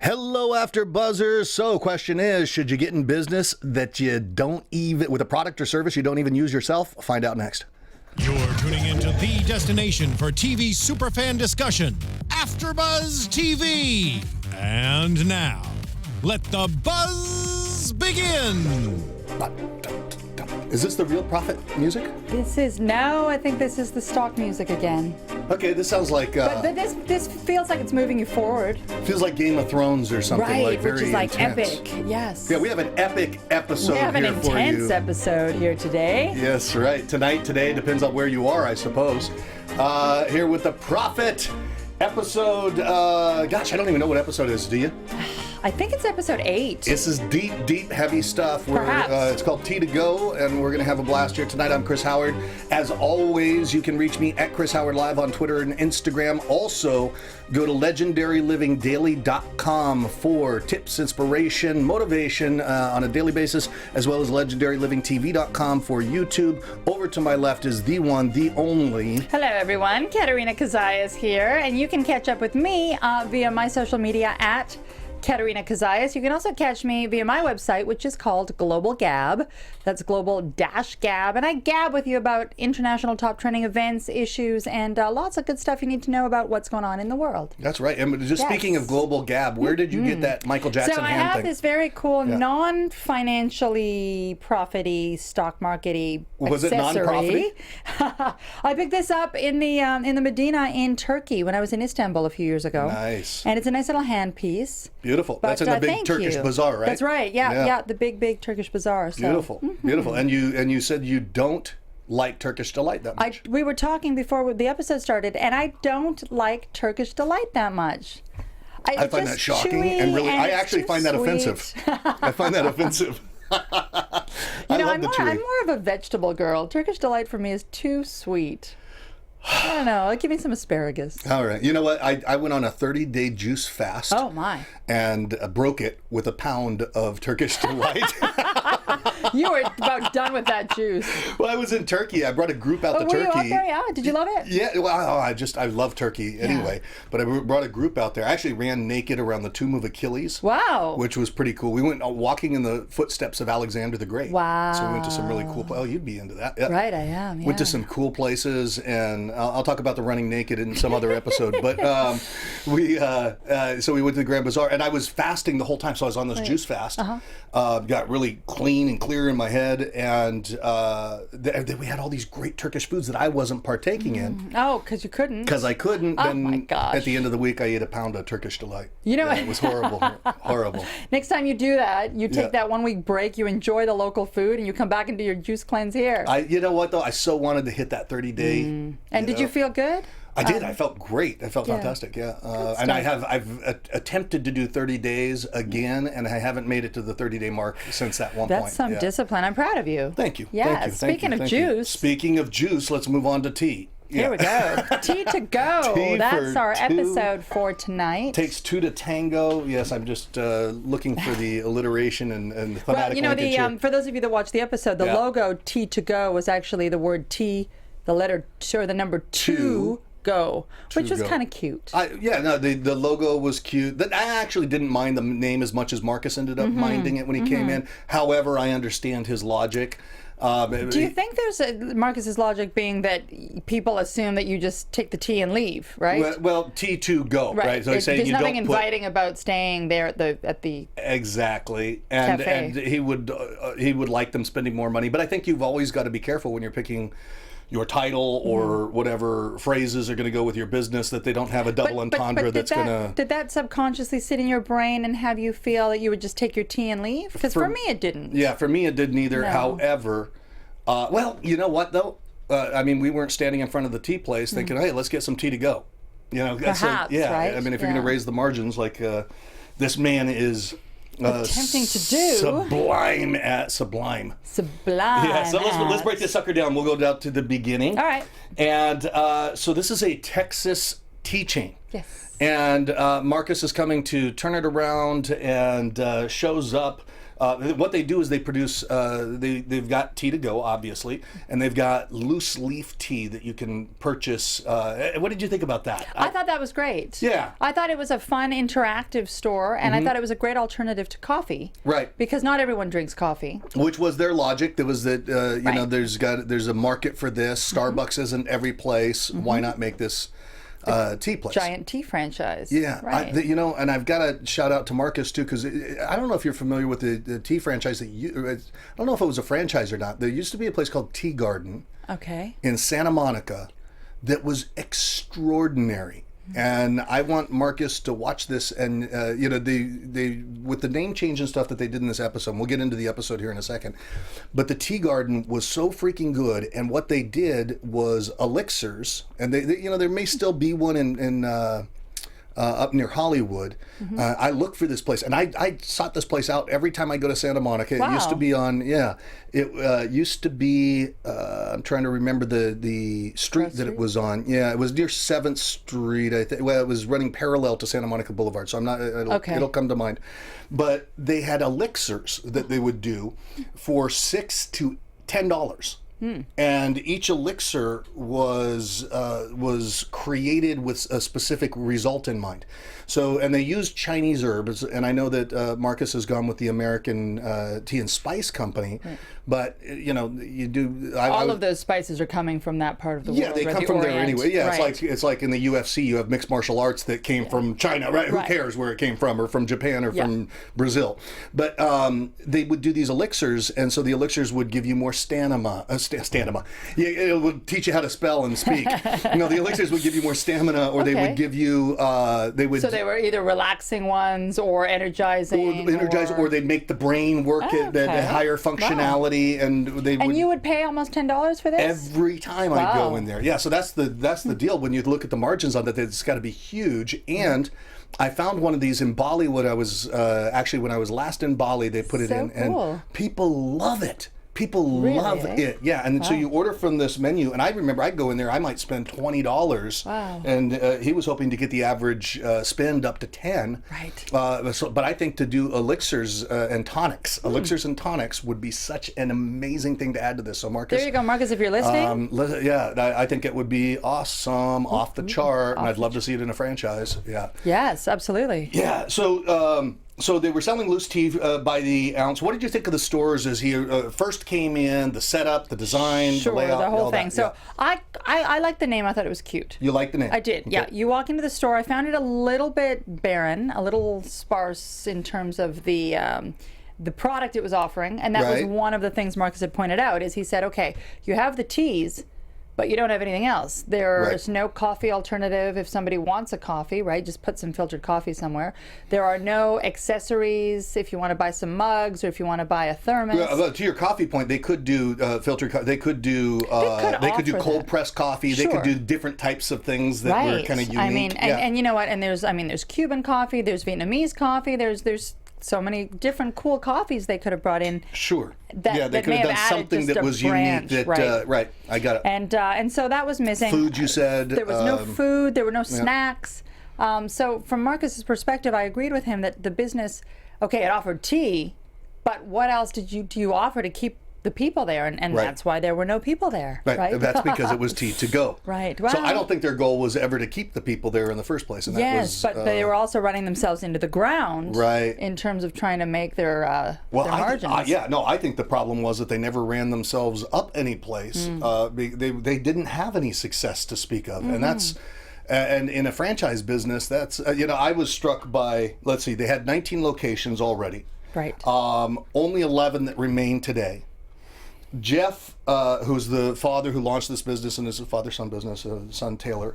Hello, AfterBuzzers. So, question is, should you get in business that you don't even, with a product or service you don't even use yourself? Find out next. You're tuning into the destination for TV superfan discussion, AfterBuzz TV. And now, let the buzz begin. Is this the real Profit music? I think this is the stock music again. Okay, this sounds like... but this feels like it's moving you forward. Feels like Game of Thrones or something, right, like very which is like intense. epic, yes. Yeah, we have an epic episode here for you. We have an intense episode here today. Yes, right. Tonight, today, depends on where you are, I suppose. Here with the Profit episode, gosh, I don't even know what episode it is, do you? I think it's episode 8. This is deep, deep, heavy stuff. Perhaps. It's called T to Go, and we're going to have a blast here tonight. I'm Chris Howard. As always, you can reach me at Chris Howard Live on Twitter and Instagram. Also, go to legendarylivingdaily.com for tips, inspiration, motivation on a daily basis, as well as legendarylivingtv.com for YouTube. Over to my left is the one, the only. Hello, everyone. Katerina Cozias here, and you can catch up with me via my social media at Katerina Cozias. You can also catch me via my website, which is called Global Gab. That's global-gab. And I gab with you about international top trending events, issues, and lots of good stuff you need to know about what's going on in the world. That's right. And just speaking of Global Gab, where did you get that Michael Jackson hand thing? So I have this very cool non-financially profity stock markety Was accessory. it non-profity? I picked this up in the Medina in Turkey when I was in Istanbul a few years ago. Nice. And it's a nice little handpiece. Beautiful. But, that's in the big Turkish bazaar, right? That's right. Yeah, the big Turkish bazaar. So. Beautiful, beautiful. And you said you don't like Turkish Delight that much. We were talking before the episode started, and I don't like Turkish Delight that much. I find that shocking, and really, I actually find that offensive. I find that offensive. I'm more of a vegetable girl. Turkish Delight for me is too sweet. I don't know. Give me some asparagus. All right. You know what? I went on a 30-day juice fast. Oh, my. And broke it with a pound of Turkish Delight. You were about done with that juice. Well, I was in Turkey. I brought a group out to Turkey. Were you out there? Yeah. Did you love it? Yeah. Well, I love Turkey anyway. Yeah. But I brought a group out there. I actually ran naked around the tomb of Achilles. Wow. Which was pretty cool. We went walking in the footsteps of Alexander the Great. Wow. So we went to some really cool places. Oh, you'd be into that. Yeah. Right, I am. Yeah. Went to some cool places, and I'll talk about the running naked in some other episode. But so we went to the Grand Bazaar, and I was fasting the whole time. So I was on this juice fast. Got really clean and clear in my head, and we had all these great Turkish foods that I wasn't partaking in. Oh, because you couldn't. Because I couldn't. Oh, then my gosh. At the end of the week, I ate a pound of Turkish Delight. You know, it was horrible. Horrible. Next time you do that, you take that 1 week break, you enjoy the local food, and you come back and do your juice cleanse here. You know what, though? I so wanted to hit that 30-day. And did you feel good? I did. I felt great. I felt fantastic. Yeah. And I've attempted to do 30 days again, and I haven't made it to the 30-day mark since that one point. That's some discipline. I'm proud of you. Thank you. Yeah. Speaking of juice. Speaking of juice, let's move on to tea. Here we go. Tea to go. That's our episode for tonight. Takes two to tango. Yes, I'm just looking for the alliteration and thematic. Well, you know, for those of you that watched the episode, the logo Tea to go was actually the word T, the letter or the number 2. Go, which was kind of cute. The logo was cute. I actually didn't mind the name as much as Marcus ended up minding it when he came in. However, I understand his logic. Do you think there's Marcus's logic being that people assume that you just take the tea and leave, right? Well, tea to go, right? So he's saying there's you nothing don't inviting about staying there at the exactly, cafe. And he would like them spending more money. But I think you've always got to be careful when you're picking your title or whatever phrases are going to go with your business, that they don't have a double entendre that's going to... Did that subconsciously sit in your brain and have you feel that you would just take your tea and leave? Because for me, it didn't. Yeah, for me, it didn't either. No. However, well, you know what, though? I mean, we weren't standing in front of the tea place thinking, hey, let's get some tea to go. You know, perhaps, right? I mean, if you're going to raise the margins, like this man is... attempting to do sublime. Yeah, so let's break this sucker down. We'll go down to the beginning. All right. And so this is a Texas tea chain. Yes. And Marcus is coming to turn it around, and shows up What they do is they produce, they've got tea to go, obviously, and they've got loose leaf tea that you can purchase. What did you think about that? I thought that was great. Yeah. I thought it was a fun, interactive store, and I thought it was a great alternative to coffee. Right. Because not everyone drinks coffee. Which was their logic. There was that, you know, there's a market for this. Starbucks isn't every place. Why not make this tea place? Giant tea franchise. Yeah, right. you know, and I've got to shout out to Marcus too, because I don't know if you're familiar with the tea franchise that I don't know if it was a franchise or not. There used to be a place called Tea Garden. Okay. In Santa Monica that was extraordinary. And I want Marcus to watch this, and you know, they with the name change and stuff that they did in this episode. And we'll get into the episode here in a second, but the Tea Garden was so freaking good. And what they did was elixirs, and they you know, there may still be one in up near Hollywood. I look for this place, and I sought this place out every time I go to Santa Monica. Wow. It used to be on, it used to be, I'm trying to remember the street that it was on. Yeah, it was near 7th Street, I think. Well, it was running parallel to Santa Monica Boulevard, so I'm not, it'll come to mind. But they had elixirs that they would do for $6 to $10. And each elixir was created with a specific result in mind. So, and they used Chinese herbs, and I know that Marcus has gone with the American Tea and Spice Company, but you know, you do all of those spices are coming from that part of the world. Yeah, they right? come The from Orient. there anyway. Yeah, right. it's like in the UFC, you have mixed martial arts that came from China, right? Who cares where it came from, or from Japan, or from Brazil? But they would do these elixirs, and so the elixirs would give you more stamina. Yeah, it would teach you how to spell and speak. You know, the elixirs would give you more stamina, or they would give you So they were either relaxing ones or energizing. Or they'd make the brain work at higher functionality, and they would. And you would pay almost $10 for this? Every time I go in there. Yeah, so that's the deal. When you look at the margins on that, it's got to be huge. And I found one of these in Bali when I was when I was last in Bali. They put it in, and people love it. People love it. Yeah, and so you order from this menu, and I remember I'd go in there, I might spend $20, and he was hoping to get the average spend up to 10. Right. But I think to do elixirs and tonics, elixirs and tonics would be such an amazing thing to add to this. So Marcus, there you go, Marcus, if you're listening. I think it would be awesome, off the chart, and I'd love to see it in a franchise. Yeah. Yes, absolutely. Yeah. So. So they were selling loose tea by the ounce. What did you think of the stores as he first came in, the setup, the design, the layout? The whole thing. That? So I liked the name. I thought it was cute. You liked the name? I did, yeah. You walk into the store. I found it a little bit barren, a little sparse in terms of the product it was offering. And that was one of the things Marcus had pointed out, is he said, okay, you have the teas, but you don't have anything else. There's no coffee alternative if somebody wants a coffee, right? Just put some filtered coffee somewhere. There are no accessories if you want to buy some mugs or if you want to buy a thermos. Well, to your coffee point, they could do filtered coffee. They could do cold pressed coffee. They could do different types of things that were kind of unique. I mean, and you know what? And there's Cuban coffee. There's Vietnamese coffee. There's so many different cool coffees they could have brought in. Sure. That they could have done something that was unique. That I got it. And so that was missing. Food, you said. There was no food. There were no snacks. So from Marcus's perspective, I agreed with him that the business, it offered tea, but what else do you offer to keep the people there? And that's why there were no people there. Right. That's because it was tea to go. Right. Well, so I don't think their goal was ever to keep the people there in the first place. And but they were also running themselves into the ground. Right. In terms of trying to make their margins. I think the problem was that they never ran themselves up any place. They didn't have any success to speak of, and that's. And in a franchise business, that's I was struck by. Let's see, they had 19 locations already. Right. Only 11 that remain today. Jeff, who's the father who launched this business, and is a father-son business, son Taylor,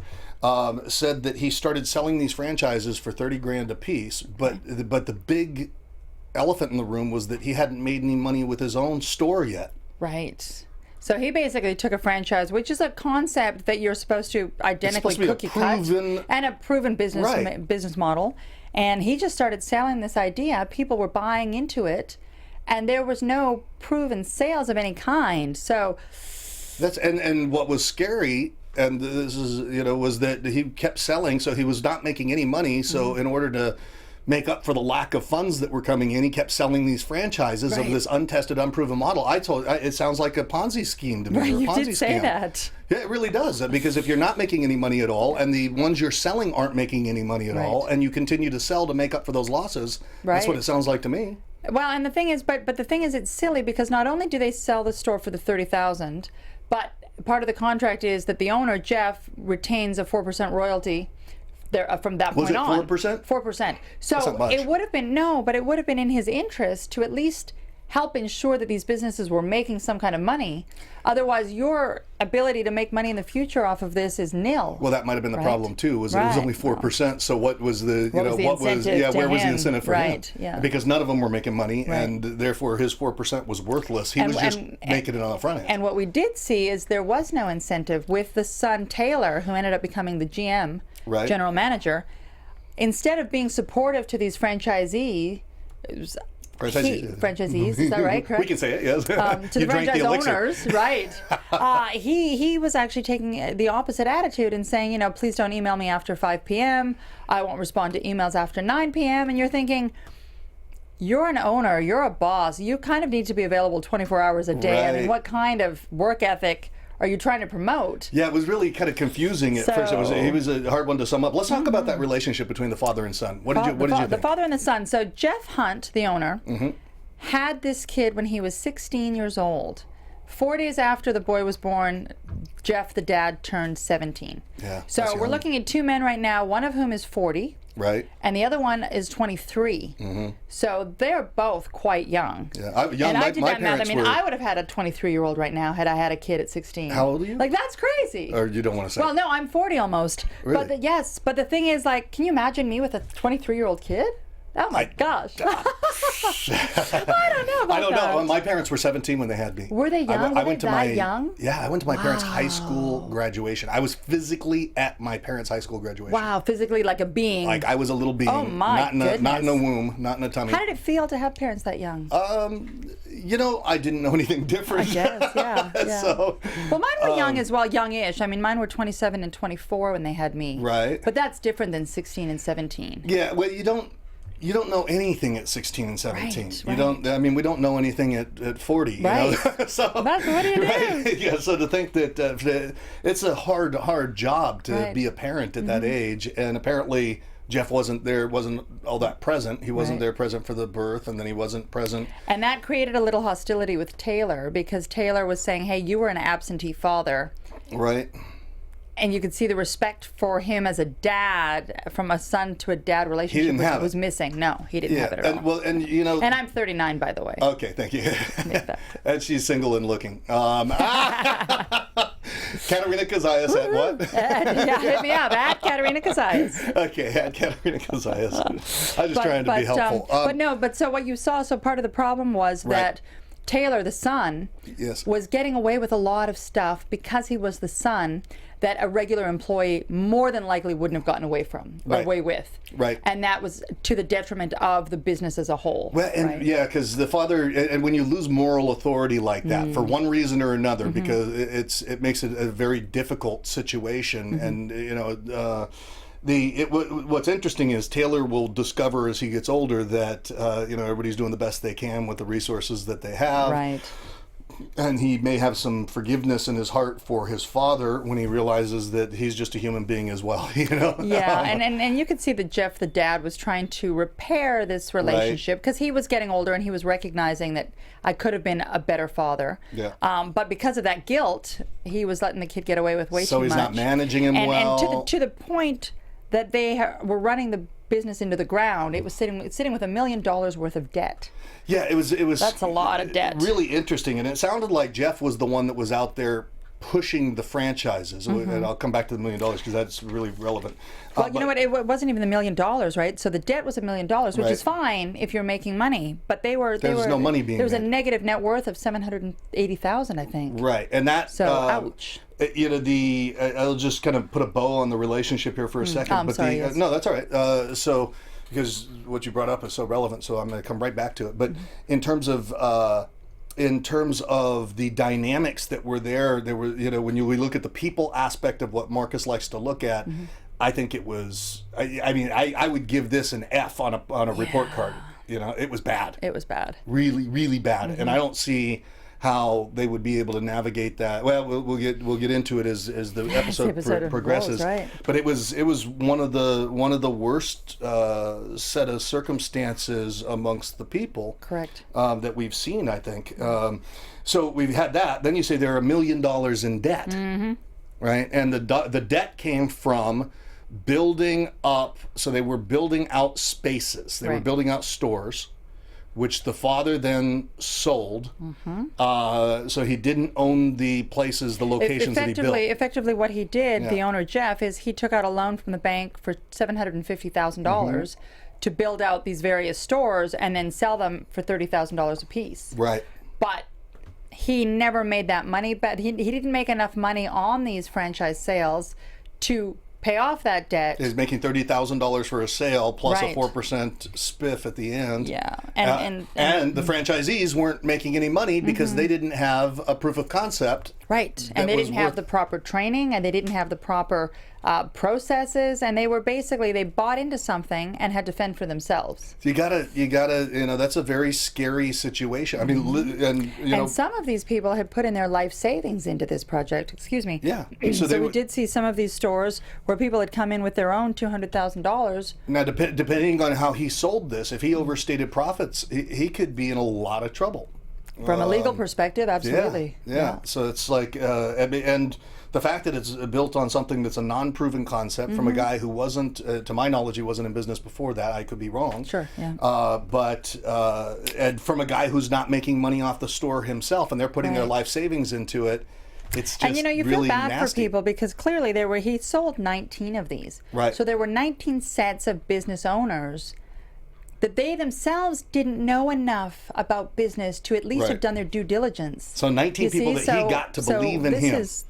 said that he started selling these franchises for $30,000 a piece. But the big elephant in the room was that he hadn't made any money with his own store yet. Right. So he basically took a franchise, which is a concept that you're supposed to identically cookie cut, and a proven business model. And he just started selling this idea. People were buying into it. And there was no proven sales of any kind. So that's and what was scary, and this is was that he kept selling, so he was not making any money. So in order to make up for the lack of funds that were coming in, he kept selling these franchises of this untested, unproven model. It sounds like a Ponzi scheme to me. Right, or a you Ponzi did say scam. that. Yeah, it really does. Because if you're not making any money at all, and the ones you're selling aren't making any money at all, and you continue to sell to make up for those losses, that's what it sounds like to me. Well, and the thing is, but the thing is, it's silly because not only do they sell the store for the $30,000, but part of the contract is that the owner, Jeff, retains a 4% royalty. There, from that point on. Was it 4%? 4%. So it would have been, but it would have been in his interest to at least help ensure that these businesses were making some kind of money. Otherwise, your ability to make money in the future off of this is nil. Well, that might have been the problem too. Was it was only 4%? So what was the where was the incentive for him? Yeah. Because none of them were making money, and therefore his 4% was worthless. He was just making it on the front end. And what we did see is there was no incentive with the son Taylor, who ended up becoming the GM, general manager. Instead of being supportive to these franchisees, is that right? Correct? We can say it, yes. To the franchise owners, right? He was actually taking the opposite attitude and saying, please don't email me after 5 p.m. I won't respond to emails after 9 p.m. And you're thinking, you're an owner, you're a boss, you kind of need to be available 24 hours a day. I mean, what kind of work ethic are you trying to promote? Yeah, it was really kind of confusing at first. He was a hard one to sum up. Let's talk about that relationship between the father and son. What did you think? The father and the son. So Jeff Hunt, the owner, had this kid when he was 16 years old. 4 days after the boy was born, Jeff, the dad, turned 17. Yeah. So we're looking at two men right now, one of whom is 40. Right. And the other one is 23. So they're both quite young. Yeah, I did that math. I mean, I would have had a 23-year-old right now had I had a kid at 16. How old are you? Like, that's crazy. Or you don't want to say? Well, no, I'm 40 almost. Really? But the thing is, like, can you imagine me with a 23-year-old kid? Oh my gosh. I don't know about I don't know. My parents were 17 when they had me. Were they young? I went to my young? Yeah, I went to my parents' high school graduation. I was physically at my parents' high school graduation. Wow, physically like a being. Like I was a little being. Oh my goodness. Not in a womb, not in a tummy. How did it feel to have parents that young? I didn't know anything different. I guess, yeah. So, well, mine were young as well, youngish. I mean, mine were 27 and 24 when they had me. Right. But that's different than 16 and 17. Yeah, well, you don't know anything at 16 and 17. Right. You don't. I mean, we don't know anything at 40. Right. You know? So what do you do? Yeah. So to think that it's a hard job to be a parent at that age, and apparently Jeff wasn't all that present. He wasn't there present for the birth, and then he wasn't present. And that created a little hostility with Taylor because Taylor was saying, "Hey, you were an absentee father." Right. And you could see the respect for him as a dad, from a son to a dad relationship was missing. No, he didn't have it at all. And I'm 39, by the way. Okay, thank you. And she's single and looking. Katerina Cozias at what? Hit me up at Katerina Cozias. Okay, at Katerina Cozias. I was just trying to be helpful. But so what you saw, so part of the problem was that Taylor, the son, was getting away with a lot of stuff because he was the son that a regular employee more than likely wouldn't have gotten away with. Right. And that was to the detriment of the business as a whole. Well, and because the father, and when you lose moral authority like that for one reason or another, because it makes it a very difficult situation, and what's interesting is Taylor will discover as he gets older that everybody's doing the best they can with the resources that they have. Right. And he may have some forgiveness in his heart for his father when he realizes that he's just a human being as well, Yeah, and you could see that Jeff, the dad, was trying to repair this relationship because he was getting older and he was recognizing that I could have been a better father. Yeah. But because of that guilt, he was letting the kid get away with way too much. So he's not managing him well. And to the point that they were running the business into the ground. It was sitting with $1 million worth of debt. Yeah, it was. That's a lot of debt. Really interesting, and it sounded like Jeff was the one that was out there pushing the franchises. And I'll come back to the $1 million because that's really relevant. Well, you know what? It wasn't even $1 million, right? So the debt was $1 million, which is fine if you're making money. But there was no money being there was made. A negative net worth of $780,000, I think. Right, and that. So ouch. I'll just kind of put a bow on the relationship here for a second. No, that's all right. Because what you brought up is so relevant, so I'm going to come right back to it. But in terms of the dynamics that were there were, when we look at the people aspect of what Marcus likes to look at, I think it was. I mean, I would give this an F on a report card. You know, it was bad. It was bad. Really, really bad. And I don't see how they would be able to navigate that. Well, we'll get into it as the episode progresses. Right. But it was one of the worst set of circumstances amongst the people. Correct. That we've seen, I think. So we've had that. Then you say they're $1 million in debt, right? And the debt came from building up. So they were building out spaces. They were building out stores, which the father then sold. So he didn't own the places, the locations that he built. Effectively, what he did, the owner Jeff, is he took out a loan from the bank for $750,000 to build out these various stores and then sell them for $30,000 a piece. Right. But he never made that money back. He didn't make enough money on these franchise sales to pay off that debt. He's making $30,000 for a sale plus a 4% spiff at the end. Yeah, and the franchisees weren't making any money because they didn't have a proof of concept. Right, and they didn't have the proper training, and they didn't have the proper processes, and they bought into something and had to fend for themselves. You gotta, that's a very scary situation. I mean, and some of these people had put in their life savings into this project. Excuse me. Yeah. So we did see some of these stores where people had come in with their own $200,000. Now, depending on how he sold this, if he overstated profits, he could be in a lot of trouble. From a legal perspective, absolutely. Yeah. So it's like, and the fact that it's built on something that's a non-proven concept from a guy who wasn't, to my knowledge, he wasn't in business before that. I could be wrong. Sure. Yeah. And from a guy who's not making money off the store himself, and they're putting their life savings into it. It's just and you really feel bad nasty for people because clearly he sold 19 of these. Right. So there were 19 sets of business owners that they themselves didn't know enough about business to at least have done their due diligence. So 19 people that he got to believe in him. This is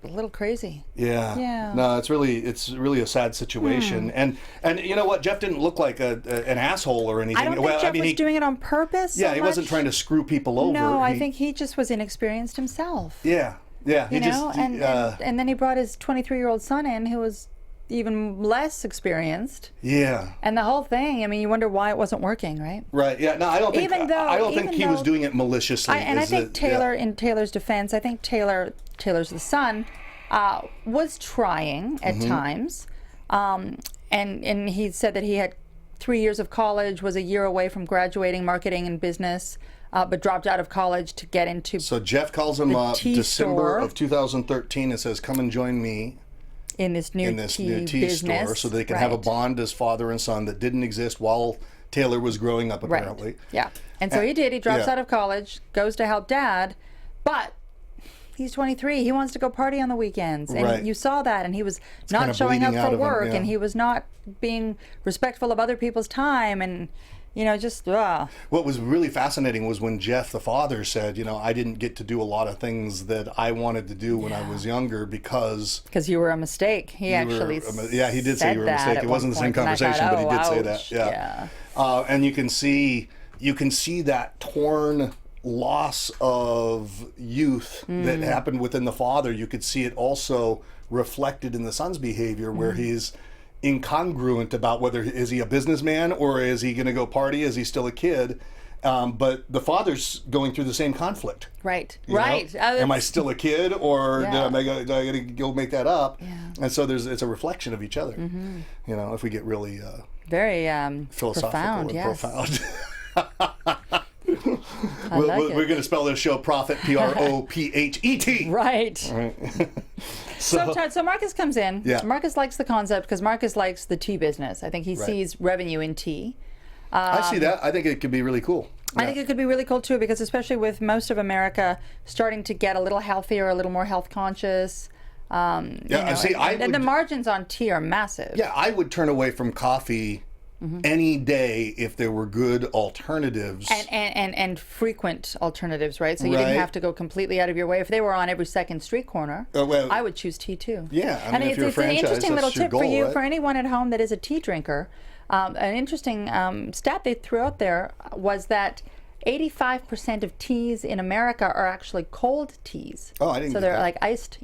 a little crazy. Yeah. Yeah. No, it's really a sad situation. And you know what? Jeff didn't look like an asshole or anything. I don't think Jeff was doing it on purpose. Yeah, he wasn't trying to screw people over. No, I think he just was inexperienced himself. Yeah. Yeah. And then he brought his 23-year-old son in who was even less experienced. Yeah. And the whole thing, I mean, you wonder why it wasn't working, right? Right. Yeah. No, I don't think he was doing it maliciously. I think Taylor, in Taylor's defense, I think Taylor's the son, was trying at times. And he said that he had 3 years of college, was a year away from graduating marketing and business, but dropped out of college to get into So Jeff calls him up December of 2013 and says, come and join me in this new tea store, so they can have a bond as father and son that didn't exist while Taylor was growing up, apparently. Right. Yeah. And so he did. He drops out of college, goes to help dad, but he's 23. He wants to go party on the weekends. And you saw that, and he was not showing up for work, and he was not being respectful of other people's time, and just What was really fascinating was when Jeff, the father, said, I didn't get to do a lot of things that I wanted to do when I was younger because you were a mistake. He actually he did say you were a mistake. It wasn't the same conversation, but he did say that. Yeah. And you can see that torn loss of youth that happened within the father. You could see it also reflected in the son's behavior, where he's incongruent about whether is he a businessman or is he going to go party? Is he still a kid? But the father's going through the same conflict. Right. Am I still a kid, or do I got to go make that up? Yeah. And so it's a reflection of each other. If we get really very philosophical profound. We're going to spell this show Profit, Prophet. Right. So Marcus comes in. Yeah. Marcus likes the concept because Marcus likes the tea business. I think he sees revenue in tea. I see that. I think it could be really cool. I think it could be really cool too, because especially with most of America starting to get a little healthier, a little more health conscious. And the margins on tea are massive. Yeah, I would turn away from coffee any day if there were good alternatives and frequent alternatives, right? So you didn't have to go completely out of your way. If they were on every second street corner, I would choose tea too. Yeah, I mean, if you're a franchise, an interesting little tip for you, right? for anyone at home that is a tea drinker. An interesting stat they threw out there was that 85% of teas in America are actually cold teas. Oh, I didn't. So they're like iced,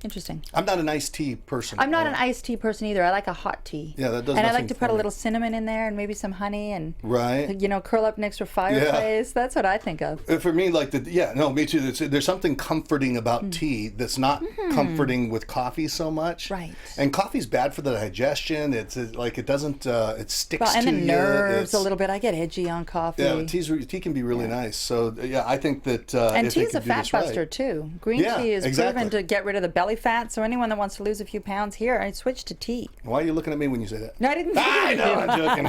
Interesting. I'm not an iced tea person. I'm not an iced tea person either. I like a hot tea. Yeah, that does. And I like nothing to for put a me. little cinnamon in there and maybe some honey and Right. curl up next to a fireplace. That's what I think of. For me, like me too. There's something comforting about tea that's not comforting with coffee so much. Right. And coffee's bad for the digestion. It's like it doesn't. It sticks And to the you. nerves a little bit. I get edgy on coffee. Yeah, tea can be really nice. So I think that. And if they tea is a could do fat this right- buster too. Green tea is proven to get rid of the belly fat. So anyone that wants to lose a few pounds here, I switch to tea. Why are you looking at me when you say that? No, I didn't. I know, I'm joking.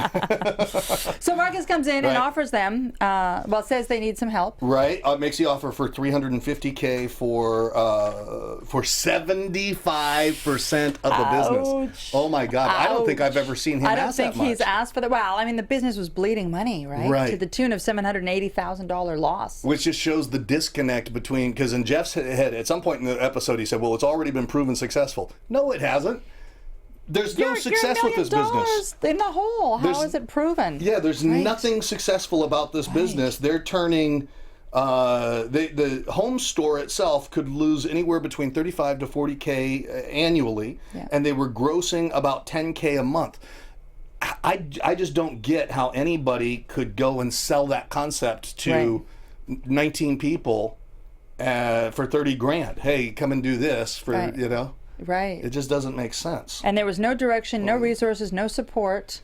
So Marcus comes in and Right. offers them. Says they need some help. Right, makes the offer for $350K for 75% of the business. Ouch. Oh my God! I don't think I've ever seen him I don't ask that think much. he's asked for that. Well, I mean, the business was bleeding money, right? Right. To the tune of $780,000 loss. Which just shows the disconnect between, because in Jeff's head, at some point in the episode, he said, well, it's already been proven successful. No, it hasn't. There's no success with this business. In the hole. How is it proven? Yeah, there's nothing successful about this business. They're turning, the home store itself could lose anywhere between 35 to 40K annually, and they were grossing about 10K a month. I just don't get how anybody could go and sell that concept to 19 people for 30 grand. Hey, come and do this for, Right. It just doesn't make sense. And there was no direction, no resources, no support.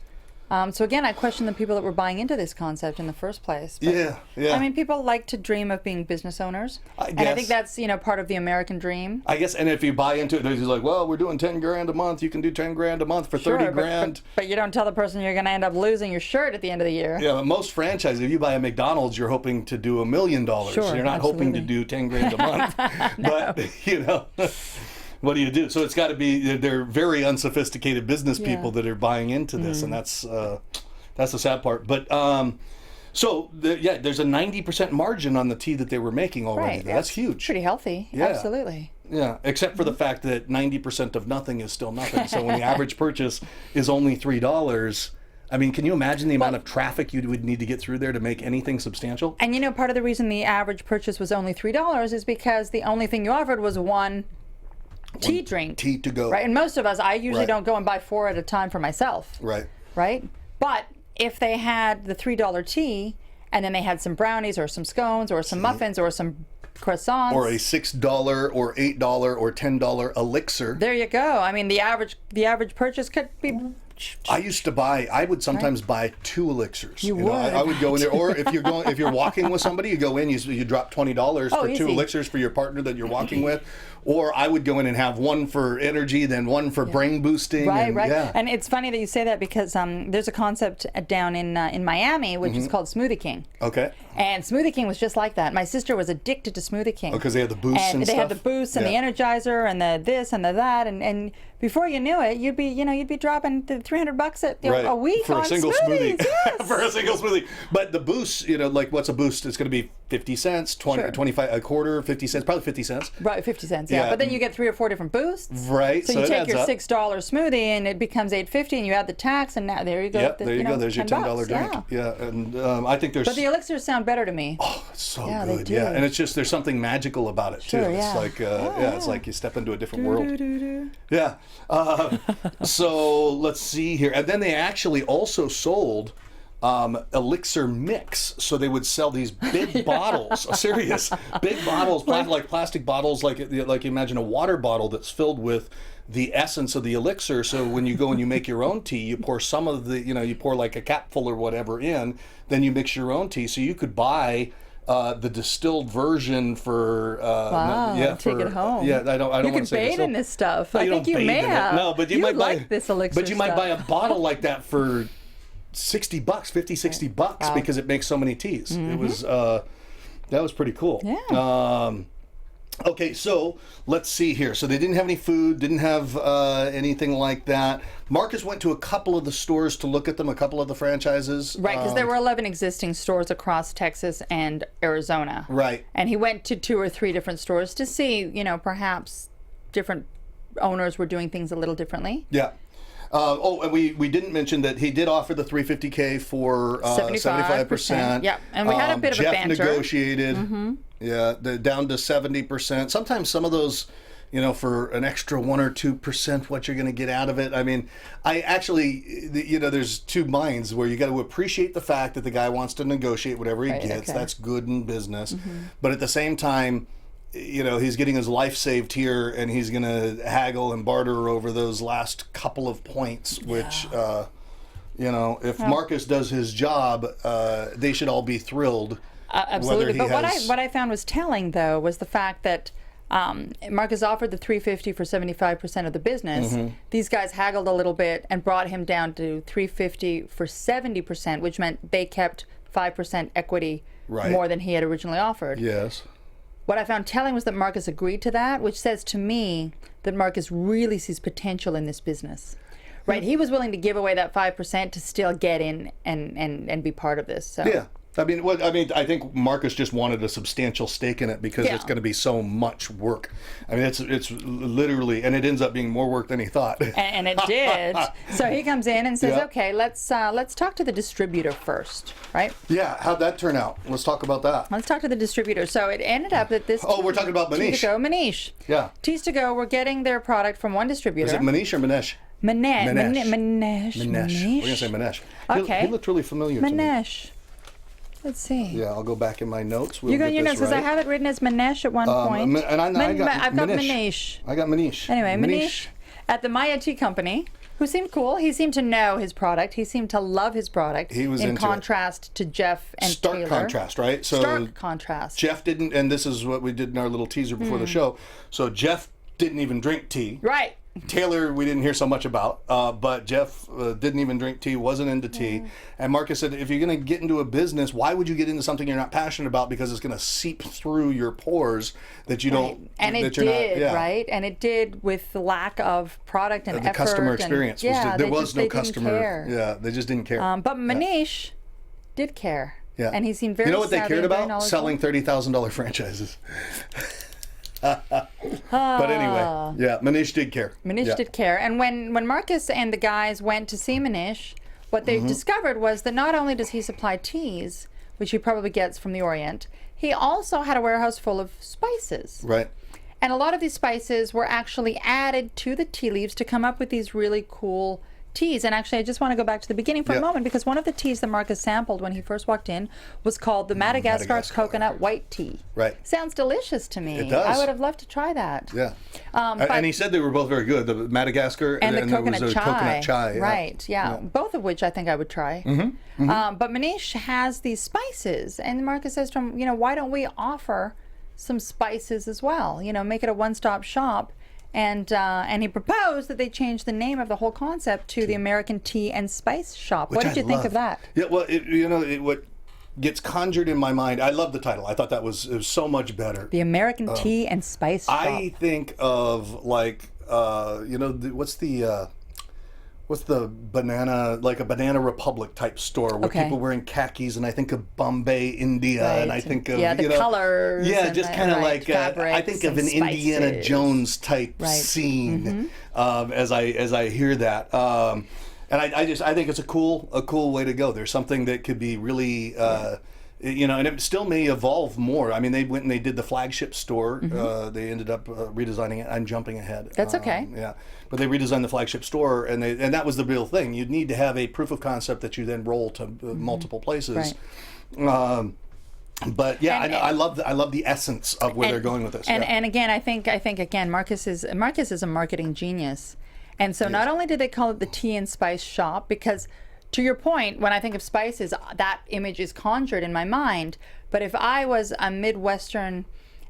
So again, I question the people that were buying into this concept in the first place. But, Yeah. I mean, people like to dream of being business owners. And I think that's, part of the American dream. I guess, and if you buy into it, they're just like, well, we're doing 10 grand a month. You can do 10 grand a month for 30 grand. But you don't tell the person you're going to end up losing your shirt at the end of the year. Yeah, but most franchises, if you buy a McDonald's, you're hoping to do $1 million. Sure, you're not hoping to do 10 grand a month. But, what do you do? So it's got to be, they're very unsophisticated business people that are buying into this, and that's the sad part. But there's a 90% margin on the tea that they were making already. Right. That's huge. Pretty healthy. Yeah. Absolutely. Yeah, except for the fact that 90% of nothing is still nothing. So when the average purchase is only $3, I mean, can you imagine the amount of traffic you would need to get through there to make anything substantial? And part of the reason the average purchase was only $3 is because the only thing you offered was one tea drink. Tea to go. Right. And most of us, I usually don't go and buy 4 at a time for myself. Right. Right. But if they had the $3 tea and then they had some brownies or some scones or some muffins or some croissants. Or a $6 or $8 or $10 elixir. There you go. I mean, the average purchase could be. I would sometimes buy 2 elixirs. You would. I would go in there, or if you're walking with somebody, you go in, you drop $20 for easy. 2 elixirs for your partner that you're walking with. Or I would go in and have one for energy, then one for brain boosting. Right, and, right. Yeah. And it's funny that you say that because there's a concept down in Miami which is called Smoothie King. Okay. And Smoothie King was just like that. My sister was addicted to Smoothie King. Because they had the boosts and they stuff? had the boosts and the Energizer and the this and the that, and before you knew it, you'd be dropping the $300 a week for on a single smoothies. smoothie. Yes. For a single smoothie. But the boosts, like what's a boost? It's going to be 50 cents, 25, a quarter, 50 cents, probably 50 cents. Right, 50 cents. Yeah. But then you get 3 or 4 different boosts. Right. So you it take adds your up. $6 smoothie and it becomes $8.50, and you add the tax, and now there you go. Yep, there you go. There's your $10 drink. Yeah. And I think there's. But the elixirs sound better to me. Oh, it's so Yeah, they good. do. Yeah, and it's just there's something magical about it too. Sure, It's yeah. like it's like you step into a different world. Do-do-do-do. Yeah. So let's see here, and then they actually also sold elixir mix. So they would sell these big bottles, serious big bottles, like plastic bottles, like you imagine a water bottle that's filled with the essence of the elixir. So when you go and you make your own tea, you pour some of the, you pour like a capful or whatever in, then you mix your own tea. So you could buy the distilled version for take it home. Yeah, I don't You want can to say bathe in this stuff. I think you may have. No, but you might might buy like this elixir. But you might buy a bottle like that for $60, $50-$60 because it makes so many teas. It was that was pretty cool. Yeah. Okay, so let's see here. So they didn't have any food, didn't have anything like that. Marcus went to a couple of the stores to look at them, a couple of the franchises. Right, because there were 11 existing stores across Texas and Arizona. Right. And he went to 2 or 3 different stores to see, perhaps different owners were doing things a little differently. Yeah. And we didn't mention that he did offer the $350K for 75%. Yeah, and we had a bit of a Jeff banter. negotiated. Yeah, down to 70%. Sometimes some of those you know, for an extra 1 or 2%, what you're going to get out of it. I mean, I actually, you know, there's two minds where you got to appreciate the fact that the guy wants to negotiate whatever he gets. That's good in business. But at the same time, you know, he's getting his life saved here, and he's going to haggle and barter over those last couple of points, which, you know, if Marcus does his job, they should all be thrilled. Absolutely. But what I found was telling, though, was the fact that Marcus offered the $350 for 75% of the business. These guys haggled a little bit and brought him down to $350 for 70%, which meant they kept 5% equity more than he had originally offered. Yes. What I found telling was that Marcus agreed to that, which says to me that Marcus really sees potential in this business. Right? He was willing to give away that 5% to still get in and be part of this. So. Yeah. I mean, I think Marcus just wanted a substantial stake in it because it's going to be so much work. I mean, it's literally, and it ends up being more work than he thought. And it did. So he comes in and says, "Okay, let's talk to the distributor first, right?" Yeah. How'd that turn out? Let's talk about that. Let's talk to the distributor. So it ended up that this. Oh, we're talking about Manish. Manish. Yeah. Tees to Go. We're getting their product from one distributor. Is it Manish or Manesh? Manesh. We're gonna say Manesh. Okay. He looked really familiar to me. Manesh. Let's see. Yeah, I'll go back in my notes. You go in your notes because I have it written as Manesh at one point. And I've got Manish. I got Manish. Anyway, Manish at the My IT company, who seemed cool. He seemed to know his product. He seemed to love his product. He was in contrast to Jeff and Stark Taylor. contrast, right? So Stark contrast. Jeff didn't, and this is what we did in our little teaser before the show. So Jeff didn't even drink tea. Right. Taylor, we didn't hear so much about, but Jeff didn't even drink tea, wasn't into tea. And Marcus said, if you're going to get into a business, why would you get into something you're not passionate about? Because it's going to seep through your pores that you don't. And it did, right? And it did with the lack of product and the effort. customer experience. There was no customer. Didn't care. Yeah, they just didn't care. But Manish did care. Yeah. And he seemed very. You know what they cared about? Selling $30,000 franchises. But anyway, yeah, Manish did care. Manish did care. And when Marcus and the guys went to see Manish, what they discovered was that not only does he supply teas, which he probably gets from the Orient, he also had a warehouse full of spices. Right. And a lot of these spices were actually added to the tea leaves to come up with these really cool teas. And actually, I just want to go back to the beginning for a moment, because one of the teas that Marcus sampled when he first walked in was called the Madagascar Coconut White Tea. Right. Sounds delicious to me. It does. I would have loved to try that. Yeah. And he said they were both very good, the Madagascar and the coconut there was coconut chai. Yeah. Right, yeah. Both of which I think I would try. But Manish has these spices, and Marcus says to him, you know, why don't we offer some spices as well? You know, make it a one-stop shop. And he proposed that they change the name of the whole concept to the American Tea and Spice Shop. What did you think of that? Yeah, well, what gets conjured in my mind, I love the title. I thought it was so much better. The American Tea and Spice Shop. I think of like, you know, what's the banana, like a Banana Republic type store where people wearing khakis, and I think of Bombay, India, and I think of the colors. Yeah, just kind of like I think of an spices. Indiana Jones type scene as I hear that. And I think it's a cool way to go. There's something that could be really. You know, and it still may evolve more. I mean, they went and they did the Flagship store. They ended up redesigning it. I'm jumping ahead. That's okay. Yeah, but they redesigned the Flagship store, and that was the real thing. You'd need to have a proof of concept that you then roll to multiple places. Right. But yeah, I love the essence of where they're going with this. And again, I think again, Marcus is a marketing genius, and so not only did they call it the Tea and Spice Shop, because to your point, when I think of spices, that image is conjured in my mind. But if I was a Midwestern,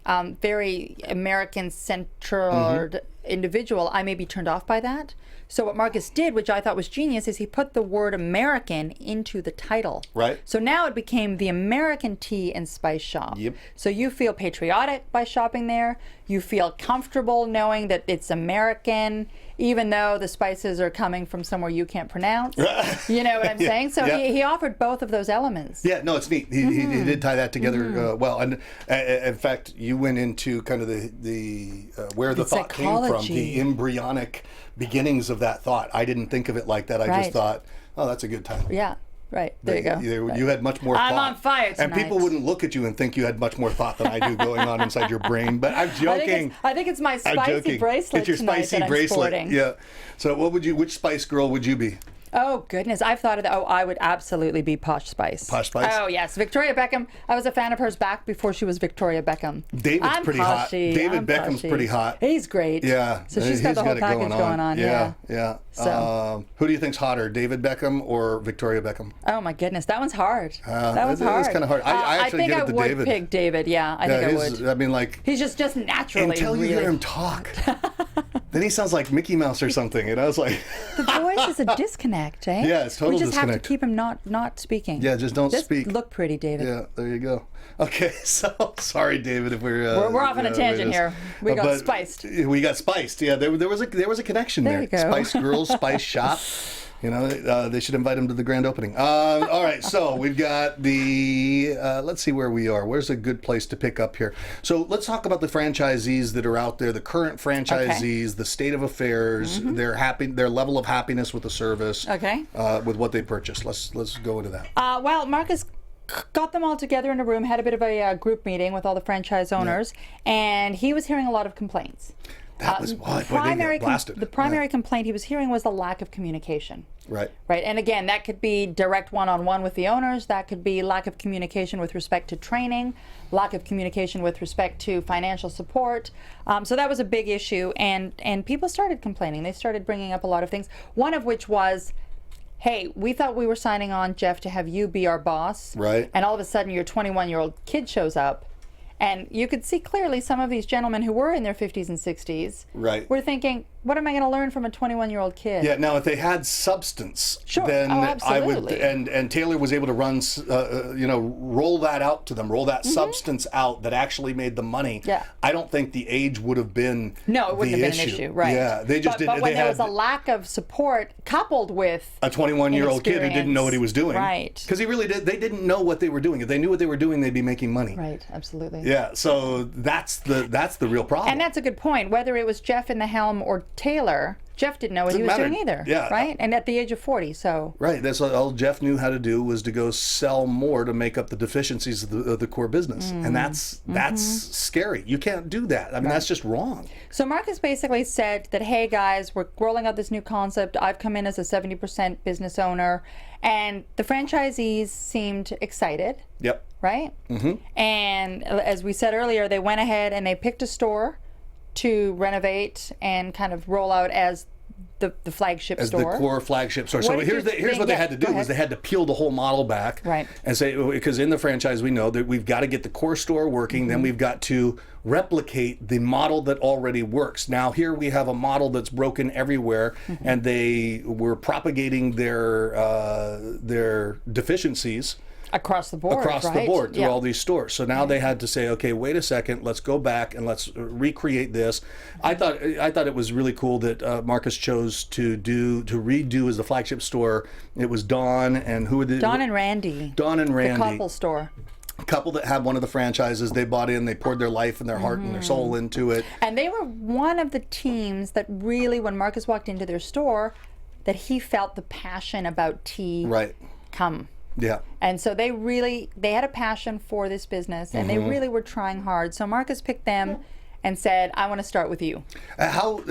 very American-centered individual, I may be turned off by that. So what Marcus did, which I thought was genius, is he put the word American into the title. Right. So now it became the American Tea and Spice Shop. Yep. So you feel patriotic by shopping there. You feel comfortable knowing that it's American, even though the spices are coming from somewhere you can't pronounce. You know what I'm saying? So he offered both of those elements. Yeah, no, it's neat. He did tie that together well. And in fact, you went into kind of the where the thought came from, the embryonic beginnings of that thought. I didn't think of it like that. I just thought, oh, that's a good title. Yeah. Right. There you go. You had much more thought. I'm on fire tonight. And people wouldn't look at you and think you had much more thought than I do going on inside your brain. But I'm joking. I think it's my spicy bracelet It's your tonight spicy that bracelet. I'm sporting. Yeah. So which Spice Girl would you be? Oh, goodness. I've thought of that. Oh, I would absolutely be Posh Spice. Posh Spice? Oh, yes. Victoria Beckham. I was a fan of hers back before she was Victoria Beckham. David's pretty hot. David Beckham's pretty hot. He's great. Yeah. So she's got the whole package going on. Yeah. So. Who do you think's hotter, David Beckham or Victoria Beckham? Oh, my goodness. That one's hard. That one's hard. It's kind of hard. I actually think give I it to would David. pick David. Yeah, I think I would. I mean, like... He's just naturally Until you hear him talk. Then he sounds like Mickey Mouse or something. And I was like... The voice is a disconnect, eh? Yeah, it's total We just disconnect. have to keep him not speaking. Yeah, just don't speak. Look pretty, David. Yeah, there you go. Okay, so sorry, David, if we're off on a tangent here. We got spiced. We got spiced. Yeah, there was a connection there. There you go. Spice Girls, Spice Shop. You know, they should invite him to the grand opening. All right, so we've got the. Let's see where we are. Where's a good place to pick up here? So let's talk about the franchisees that are out there, the current franchisees, the state of affairs, their level of happiness with the service, with what they purchased. Let's go into that. Well, Marcus got them all together in a room, had a bit of a group meeting with all the franchise owners, and he was hearing a lot of complaints. That was what? The primary complaint he was hearing was the lack of communication. Right. Right. And again, that could be direct one-on-one with the owners. That could be lack of communication with respect to training, lack of communication with respect to financial support. So that was a big issue. And people started complaining. They started bringing up a lot of things, one of which was, hey, we thought we were signing on, Jeff, to have you be our boss. Right. And all of a sudden your 21-year-old kid shows up. And you could see clearly some of these gentlemen who were in their 50s and 60s were thinking, what am I going to learn from a 21-year-old kid? Yeah, now if they had substance, sure. then I would, absolutely. and Taylor was able to run, roll that out to them, roll that substance out that actually made them money. Yeah. I don't think the age would have been No, it wouldn't have been an issue, right. Yeah, they just didn't. But when there was a lack of support coupled with a 21-year-old kid who didn't know what he was doing. Right. Because they didn't know what they were doing. If they knew what they were doing, they'd be making money. Right, absolutely. Yeah, so that's the real problem. And that's a good point. Whether it was Jeff in the helm or Taylor, Jeff didn't know what he was doing either. Yeah. Right? And at the age of 40, so. Right. That's all Jeff knew how to do was to go sell more to make up the deficiencies of the core business. And that's scary. You can't do that. I mean, that's just wrong. So Marcus basically said that, hey, guys, we're rolling out this new concept. I've come in as a 70% business owner. And the franchisees seemed excited. Yep. Right? Mm-hmm. And as we said earlier, they went ahead and they picked a to renovate and kind of roll out as the flagship store. As the core flagship store. So here's what they had to do was they had to peel the whole model back and say, because in the franchise we know that we've got to get the core store working, then we've got to replicate the model that already works. Now here we have a model that's broken everywhere, and they were propagating their deficiencies across the board, through all these stores. So now they had to say, okay, wait a second, let's go back and let's recreate this. I thought it was really cool that Marcus chose to redo as the flagship store. It was Dawn and Dawn and Randy. The couple store. Couple that had one of the franchises. They bought in, they poured their life and their heart and their soul into it. And they were one of the teams that really, when Marcus walked into their store, that he felt the passion about tea come. Yeah. And so they had a passion for this business, and they really were trying hard. So Marcus picked them and said, I want to start with you. How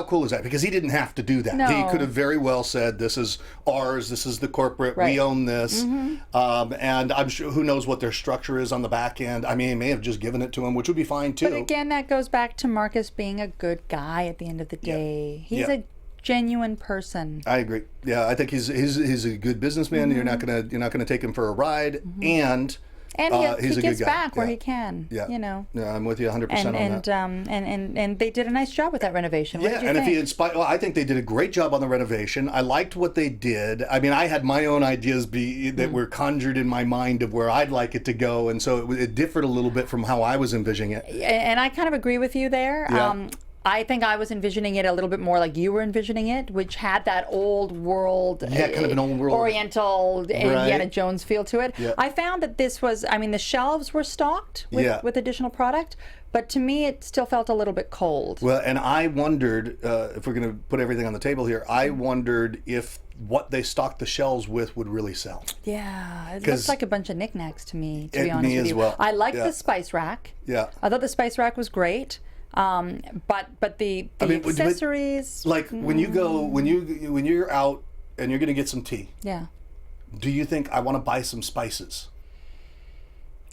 cool is that? Because he didn't have to do that. No. He could have very well said, this is ours, this is the corporate, we own this. And I'm sure, who knows what their structure is on the back end. I mean, he may have just given it to him, which would be fine too. But again, that goes back to Marcus being a good guy at the end of the day. He's a genuine person. I agree. Yeah, I think he's a good businessman. You're not gonna take him for a ride, and he he's a gets good guy. back where he can. Yeah, you know. Yeah, I'm with you 100% on that. And they did a nice job with that renovation. What did you think? If he inspired, I think they did a great job on the renovation. I liked what they did. I mean, I had my own ideas that were conjured in my mind of where I'd like it to go, and so it differed a little bit from how I was envisioning it. And I kind of agree with you there. Yeah. I think I was envisioning it a little bit more like you were envisioning it, which had that old world, kind of an old world, Oriental Indiana Jones feel to it. Yeah. I found that this was, I mean, the shelves were stocked with additional product, but to me it still felt a little bit cold. Well, and I wondered, if we're going to put everything on the table here, I wondered if what they stocked the shelves with would really sell. Yeah, it looks like a bunch of knickknacks to me, to be honest me with as you. well. I liked the spice rack. Yeah. I thought the spice rack was great. But the accessories, like when you go when you're out and you're going to get some tea. Yeah. Do you think I want to buy some spices?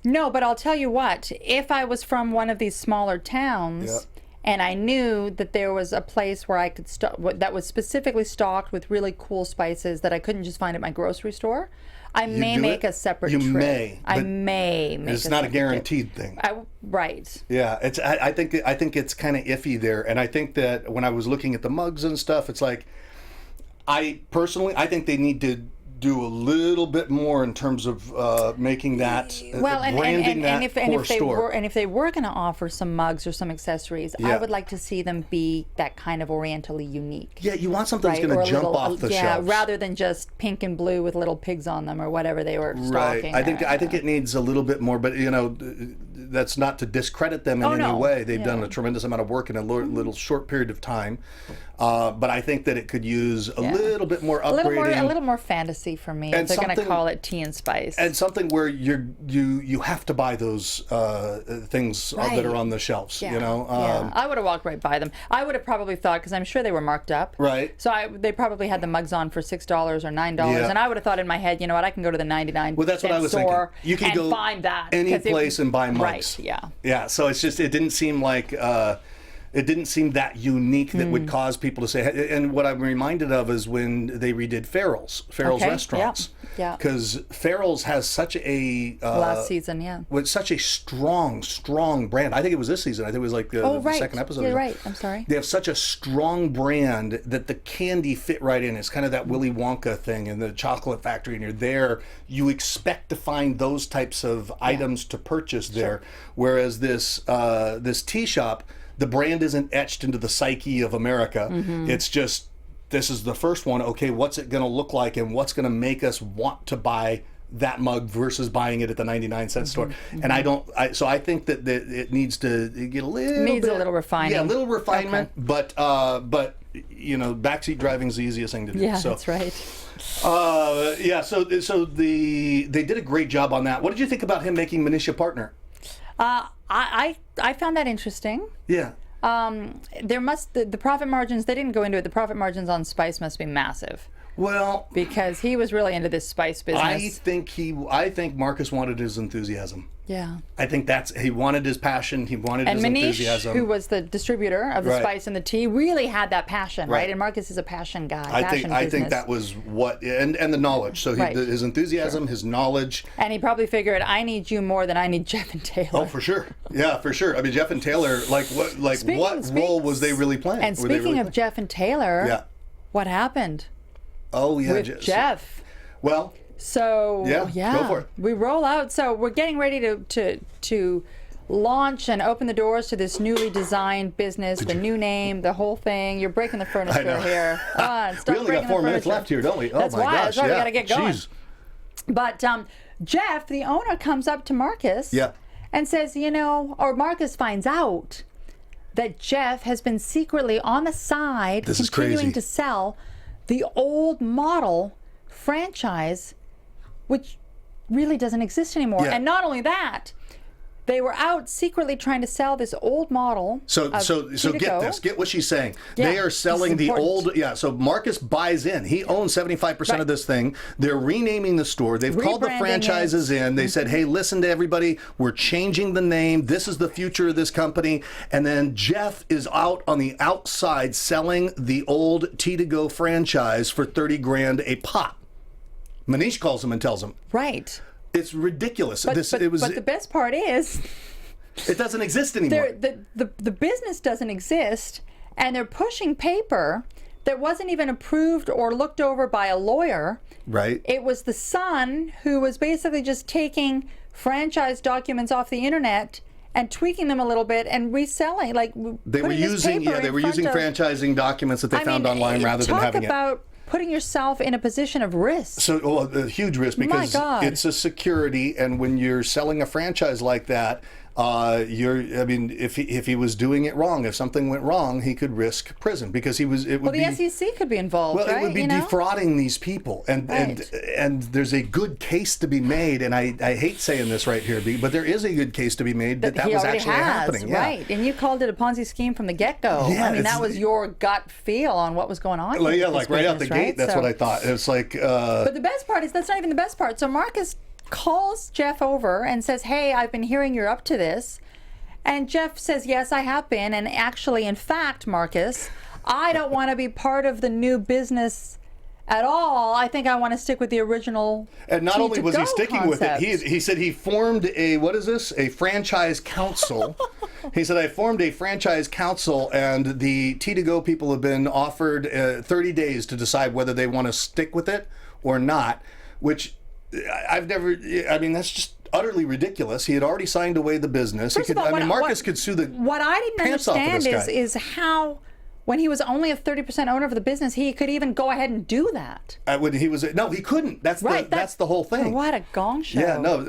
No, but I'll tell you what, if I was from one of these smaller towns and I knew that there was a place where I could that was specifically stocked with really cool spices that I couldn't just find at my grocery store, I may make a separate trip. I may make it's not a guaranteed thing. Right. Yeah, it's. I think it's kind of iffy there, and I think that when I was looking at the mugs and stuff, it's like, I think they need to do a little bit more in terms of making that branding if they were going to offer some mugs or some accessories, I would like to see them be that kind of orientally unique. Yeah, you want something that's going to jump off the shelves, rather than just pink and blue with little pigs on them or whatever they were stocking. I think it needs a little bit more, but that's not to discredit them in any way. They've done a tremendous amount of work in a little short period of time. But I think that it could use a little bit more upgrading, a little more fantasy for me. If they're going to call it tea and spice, and something where you have to buy those things that are on the shelves. I would have walked right by them. I would have probably thought, because I'm sure they were marked up. Right. So they probably had the mugs on for $6 or $9, and I would have thought in my head, you know what, I can go to the 99 that's what I was store thinking. You can go find that any place and buy mugs. Right. Yeah. Yeah. So it's just, it didn't seem like. It didn't seem that unique that would cause people to say. And what I'm reminded of is when they redid Farrell's restaurants. Yeah. Because Farrell's has such a last season, with such a strong brand. I think it was this season. I think it was like the second episode. You're right. I'm sorry. They have such a strong brand that the candy fit right in. It's kind of that Willy Wonka thing in the chocolate factory, and you're there. You expect to find those types of items to purchase there. Whereas this tea shop, the brand isn't etched into the psyche of America. It's just, this is the first one. Okay, what's it going to look like, and what's going to make us want to buy that mug versus buying it at the 99-cent store? And so I think that it needs to get a little refining. Yeah, a little refinement. Okay. But backseat driving is the easiest thing to do. Yeah, that's right. So they did a great job on that. What did you think about him making Manish a partner? I found that interesting. Yeah. The profit margins, they didn't go into it. The profit margins on spice must be massive. Well, because he was really into this spice business. I think Marcus wanted his enthusiasm. Yeah. I think he wanted his passion. He wanted his enthusiasm. And Manish, who was the distributor of the spice and the tea, really had that passion, right? And Marcus is a passion guy. I think that was what, and the knowledge. So his enthusiasm, his knowledge. And he probably figured, I need you more than I need Jeff and Taylor. Oh, for sure. Yeah, for sure. I mean, Jeff and Taylor, what role was they really playing? And speaking of Jeff and Taylor, what happened? Oh, yeah. With Jeff. Well. So go for it. We roll out. So we're getting ready to launch and open the doors to this newly designed business, the new name, the whole thing. You're breaking the furniture here. We only got 4 minutes left here, don't we? Oh, that's my gosh. That's why we got to get going. Jeez. But Jeff, the owner, comes up to Marcus and says, or Marcus finds out that Jeff has been secretly on the side continuing to sell the old model franchise, which really doesn't exist anymore. And not only that, they were out secretly trying to sell this old model. So get what she's saying. They are selling the old. So Marcus buys in. He owns 75% of this thing. They're renaming the store. They've called the franchises in. They said, hey, listen to everybody. We're changing the name. This is the future of this company. And then Jeff is out on the outside selling the old Tea-to-Go franchise for $30,000 a pop. Manish calls him and tells him. Right. It's ridiculous. But the best part is, it doesn't exist anymore. The business doesn't exist, and they're pushing paper that wasn't even approved or looked over by a lawyer. Right. It was the son who was basically just taking franchise documents off the internet and tweaking them a little bit and reselling, like they were using franchising documents that they found online rather than having it. Talk about putting yourself in a position of risk. So a huge risk, because it's a security, and when you're selling a franchise like that, if he was doing it wrong, if something went wrong, he could risk prison, because the SEC could be involved. Well, right? it would be defrauding these people, and there's a good case to be made, and I hate saying this right here, but there is a good case to be made that was actually happening. Right, and you called it a Ponzi scheme from the get-go. Yeah, I mean, that was your gut feel on what was going on. Like right out the gate, that's what I thought. It's like. But the best part is that's not even the best part. So Marcus calls Jeff over and says, hey, I've been hearing you're up to this. And Jeff says, yes, I have been. And actually, in fact, Marcus, I don't want to be part of the new business at all. I think I want to stick with the original. And not only was he sticking with it, he said he formed a franchise council. He said, I formed a franchise council, and the T2Go people have been offered 30 days to decide whether they want to stick with it or not, which that's just utterly ridiculous. He had already signed away the business. Marcus could sue the What I didn't pants off of understand this guy. is how, when he was only a 30% owner of the business, he could even go ahead and do that. When he couldn't. That's the whole thing. What a gong show. Yeah, no,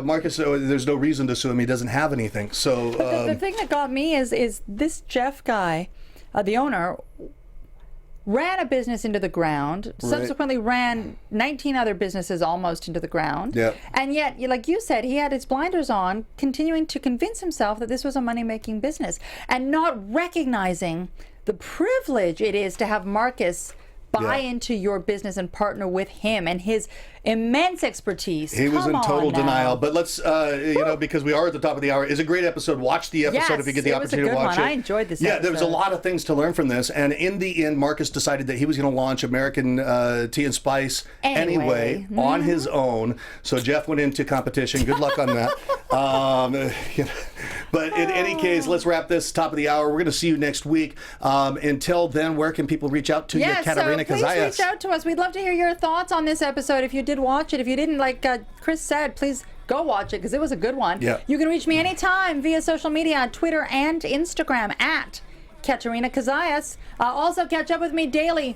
Marcus, there's no reason to sue him. He doesn't have anything. So the thing that got me is this Jeff guy, the owner, ran a business into the ground, subsequently ran 19 other businesses almost into the ground. Yep. And yet, like you said, he had his blinders on, continuing to convince himself that this was a money-making business, and not recognizing the privilege it is to have Marcus buy into your business and partner with him and his immense expertise. He was in total denial. But let's, because we are at the top of the hour, it's a great episode. Watch the episode if you get the opportunity to watch it. I enjoyed this episode. Yeah, there was a lot of things to learn from this. And in the end, Marcus decided that he was going to launch American Tea and Spice anyway on his own. So Jeff went into competition. Good luck on that. But in any case, let's wrap this top of the hour. We're going to see you next week. Until then, where can people reach out to you, Katerina Cozias? Please reach out to us. We'd love to hear your thoughts on this episode. If you did watch it, if you didn't, like Chris said, please go watch it, because it was a good one. Yeah. You can reach me anytime via social media on Twitter and Instagram at Katerina Cozias. Also, catch up with me daily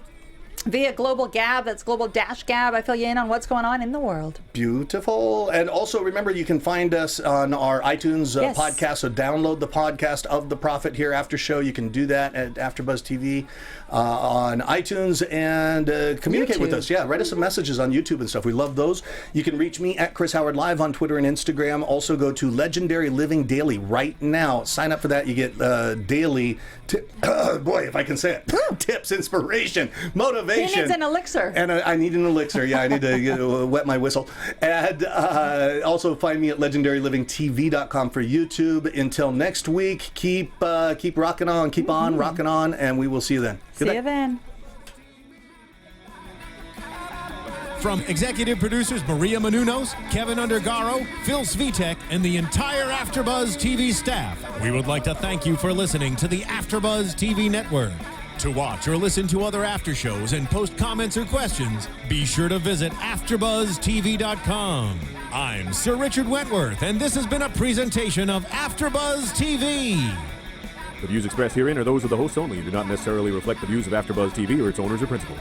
via Global Gab. That's Global-Gab. I fill you in on what's going on in the world. Beautiful. And also remember, you can find us on our iTunes podcast. So download the podcast of The Profit here after show. You can do that at AfterBuzz TV on iTunes, and communicate with us. Yeah, write us some messages on YouTube and stuff. We love those. You can reach me at Chris Howard Live on Twitter and Instagram. Also go to Legendary Living Daily right now. Sign up for that. You get daily boy, if I can say it, tips, inspiration, motivation. He needs an elixir. And I need an elixir. Yeah, I need to wet my whistle. And also find me at legendarylivingtv.com for YouTube. Until next week, keep rocking on, keep on rocking on, and we will see you then. See you then. From executive producers Maria Menounos, Kevin Undergaro, Phil Svitek, and the entire AfterBuzz TV staff, we would like to thank you for listening to the AfterBuzz TV network. To watch or listen to other after shows and post comments or questions, be sure to visit AfterBuzzTV.com. I'm Sir Richard Wentworth, and this has been a presentation of AfterBuzz TV. The views expressed herein are those of the hosts only and do not necessarily reflect the views of AfterBuzz TV or its owners or principals.